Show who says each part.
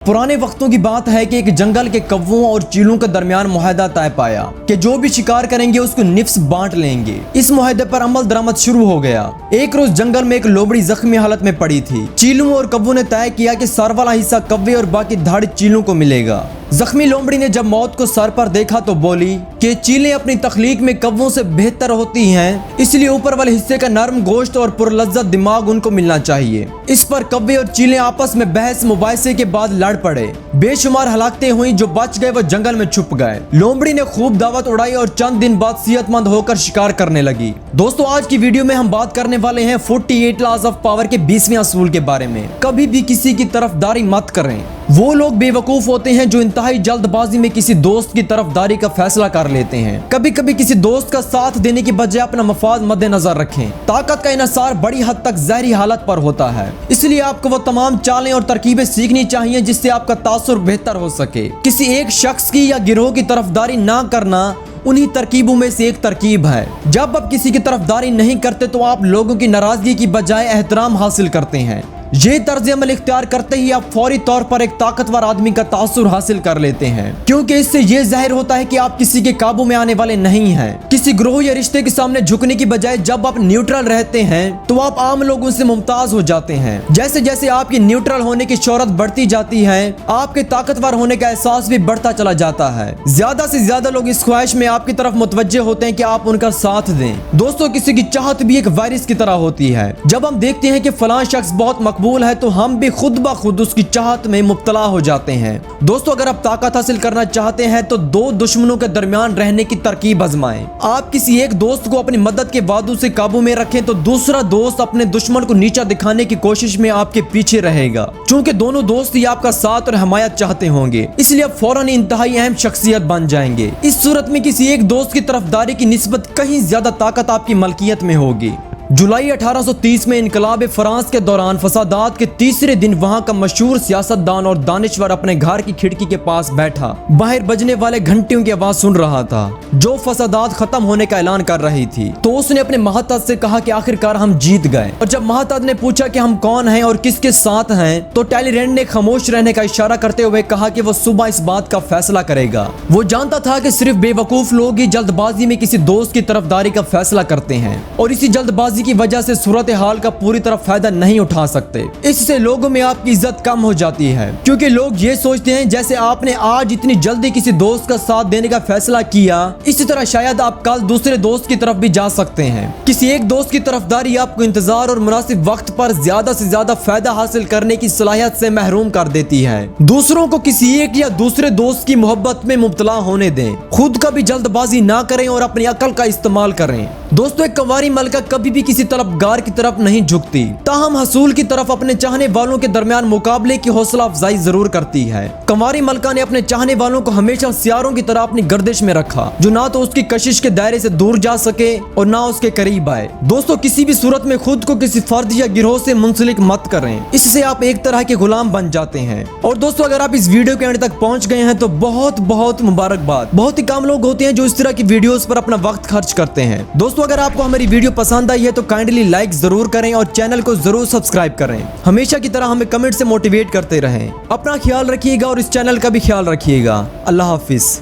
Speaker 1: पुराने वक्तों की बात है कि एक जंगल के कौवों और चीलों के दरमियान मुआहदा तय पाया कि जो भी शिकार करेंगे उसको निफ्स बांट लेंगे। इस मुआहदे पर अमल दरामद शुरू हो गया। एक रोज जंगल में एक लोमड़ी जख्मी हालत में पड़ी थी। चीलों और कौवों ने तय किया कि सर वाला हिस्सा कौवे और बाकी धाड़ी चीलों को मिलेगा। जख्मी लोमड़ी ने जब मौत को सर पर देखा तो बोली कि चीलें अपनी तख्लीक में कौवों से बेहतर होती हैं, इसलिए ऊपर वाले हिस्से का नरम गोश्त और पुरलज्जत दिमाग उनको मिलना चाहिए। इस पर कौवे और चीलें आपस में बहस मुबाहिसे के बाद लड़ पड़े। बेशुमार हलाकतें हुई। जो बच गए वो जंगल में छुप गए। लोमड़ी ने खूब दावत उड़ाई और चंद दिन बाद सेहतमंद होकर शिकार करने लगी। दोस्तों, आज की वीडियो में हम बात करने वाले हैं 48 लॉज ऑफ पावर के 20वें असूल के बारे में। कभी भी किसी की तरफदारी मत करें। वो लोग बेवकूफ होते हैं जो इंतहाई जल्दबाजी में किसी दोस्त की तरफदारी का फैसला कर लेते हैं। कभी कभी किसी दोस्त का साथ देने की बजाय अपना मफाद मद्देनजर रखें। ताकत का इन्हिसार बड़ी हद तक जहरी हालत पर होता है, इसलिए आपको वो तमाम चालें और तरकीबें सीखनी चाहिए जिससे आपका तासुर बेहतर हो सके। किसी एक शख्स की या गिरोह की तरफदारी ना करना उन्हीं तरकीबों में से एक तरकीब है। जब आप किसी की तरफदारी नहीं करते तो आप लोगों की नाराजगी की बजाय एहतराम हासिल करते हैं। ये तर्ज अमल इख्तियार करते ही आप फौरी तौर पर एक ताकतवर आदमी का तासुर हासिल कर लेते हैं, क्योंकि इससे ये जाहिर होता है कि आप किसी के काबू में आने वाले नहीं हैं। किसी ग्रोह या रिश्ते के सामने झुकने की बजाय जब आप न्यूट्रल रहते हैं तो आप आम लोगों से मुमताज हो जाते हैं। जैसे जैसे आपकी न्यूट्रल होने की शोहरत बढ़ती जाती है, आपके ताकतवर होने का एहसास भी बढ़ता चला जाता है। ज्यादा से ज्यादा लोग इस ख्वाहिश में आपकी तरफ मुतवज्जे होते हैं कि आप उनका साथ दें। दोस्तों, किसी की चाहत भी एक वायरस की तरह होती है। जब हम देखते हैं कि फलां शख्स बहुत मकबूल है तो हम भी खुद ब खुद उसकी चाहत में मुब्तला हो जाते हैं। दोस्तों, अगर आप ताकत हासिल करना चाहते हैं तो दो दुश्मनों के दरमियान रहने की तरकीब आजमाएं। आप किसी एक दोस्त को अपनी मदद के वादों से काबू में रखें तो दूसरा दोस्त अपने दुश्मन को नीचा दिखाने की कोशिश में आपके पीछे रहेगा। चूंकि दोनों दोस्त ही आपका साथ और हमायत चाहते होंगे, इसलिए आप फौरन इंतहाई अहम शख्सियत बन जाएंगे। इस सूरत में किसी एक दोस्त की तरफदारी की निस्बत कहीं ज्यादा ताकत आपकी मलकियत में होगी। जुलाई 1830 में इनकलाब फ्रांस के दौरान फसादात के तीसरे दिन वहां का मशहूर सियासतदान और दानिश्वर अपने घर की खिड़की के पास बैठा बाहर बजने वाले घंटियों की आवाज सुन रहा था जो फसादात खत्म होने का ऐलान कर रही थी। तो उसने अपने महतद से कहा कि आखिरकार हम जीत गए। और जब महतद ने पूछा कि हम कौन हैं और किसके साथ हैं, तो टैलीरेंट ने खामोश रहने का इशारा करते हुए कहा कि वो सुबह इस बात का फैसला करेगा। वो जानता था कि सिर्फ बेवकूफ लोग ही जल्दबाजी में किसी दोस्त की तरफदारी का फैसला करते हैं और इसी जल्दबाजी की वजह से सूरत हाल का पूरी तरह फायदा नहीं उठा सकते। इससे लोगों में आपकी इज्जत कम हो जाती है, क्योंकि लोग ये सोचते हैं जैसे आपने आज इतनी जल्दी किसी दोस्त का साथ देने का फैसला किया, इसी तरह शायद आप कल दूसरे दोस्त की तरफ भी जा सकते हैं। किसी एक दोस्त की तरफदारी आपको इंतजार और मुनासिब वक्त पर ज्यादा से ज्यादा फायदा हासिल करने की सलाहियत से महरूम कर देती है। दूसरों को किसी एक या दूसरे दोस्त की मोहब्बत में मुब्तला होने दें। खुद कभी जल्दबाजी ना करें और अपनी अकल का इस्तेमाल करें। दोस्तों, एक कंवारी मलका कभी भी किसी तलबगार की तरफ नहीं झुकती, ताहम हसूल की तरफ अपने चाहने वालों के दरमियान मुकाबले की हौसला अफजाई जरूर करती है। कंवारी मलका ने अपने चाहने वालों को हमेशा सियारों की तरह अपनी गर्दिश में रखा, जो ना तो उसकी कशिश के दायरे से दूर जा सके और ना उसके करीब आए। दोस्तों, किसी भी सूरत में खुद को किसी फर्द या गिरोह से मुंसलिक मत करें, इससे आप एक तरह के गुलाम बन जाते हैं। और दोस्तों, अगर आप इस वीडियो के एंड तक पहुंच गए हैं तो बहुत बहुत मुबारकबाद। बहुत ही कम लोग होते हैं जो इस तरह की वीडियोस पर अपना वक्त खर्च करते हैं। दोस्तों, अगर आपको हमारी वीडियो पसंद आई है तो काइंडली लाइक जरूर करें और चैनल को जरूर सब्सक्राइब करें। हमेशा की तरह हमें कमेंट से मोटिवेट करते रहें। अपना ख्याल रखिएगा और इस चैनल का भी ख्याल रखिएगा। अल्लाह हाफिज।